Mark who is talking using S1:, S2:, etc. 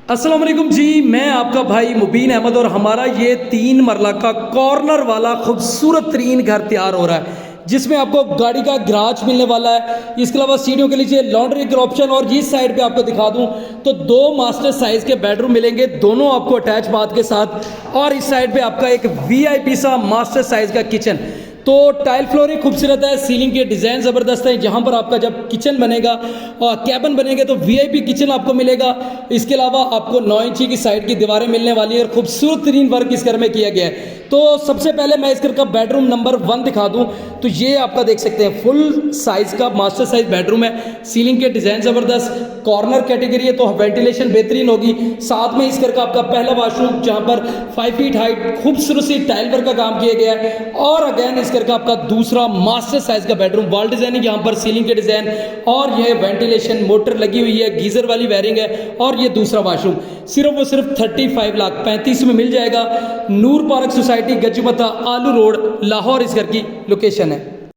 S1: अस्सलाम वालेकुम जी, मैं आपका भाई मुबीन अहमद और हमारा ये 3 मरला का कॉर्नर वाला खूबसूरत तरीन घर तैयार हो रहा है जिसमें आपको गाड़ी का गराज मिलने वाला है। इसके अलावा सीढ़ियों के नीचे लॉन्ड्री का ऑप्शन और इस साइड पे आपको दिखा दूं तो 2 मास्टर साइज के बेडरूम मिलेंगे, दोनों आपको अटैच बाथ के साथ। और इस साइड पे आपका एक वीआईपी सा मास्टर साइज का किचन। तो टाइल फ्लोरिंग खूबसूरत है, सीलिंग के डिज़ाइन ज़बरदस्त है। जहाँ पर आपका जब किचन बनेगा और कैबिन बनेंगे तो वीआईपी किचन आपको मिलेगा। इसके अलावा आपको 9 इंची की साइड की दीवारें मिलने वाली है और खूबसूरत तरीन वर्क इस घर में किया गया है। तो सबसे पहले मैं इस घर का बेडरूम नंबर 1 दिखा दूं तो ये आपका देख सकते हैं फुल साइज का मास्टर साइज बेडरूम है। सीलिंग के डिज़ाइन ज़बरदस्त, कॉर्नर कैटेगरी है तो वेंटिलेशन बेहतरीन होगी। साथ में इस घर का आपका पहला वाशरूम जहाँ पर 5 फीट हाइट खूबसूरत सी टाइल वर्क का काम किया गया है। और अगेन इस घर का आपका दूसरा मास्टर साइज का बेडरूम, वॉल डिजाइनिंग यहाँ पर सीलिंग के डिजाइन और यह वेंटिलेशन मोटर लगी हुई है, गीजर वाली वायरिंग है। और ये दूसरा वाशरूम सिर्फ 35,35,000 में मिल जाएगा। नूर पार्क सोसाइटी, गजुमता, आलू रोड, लाहौर इस घर की लोकेशन है।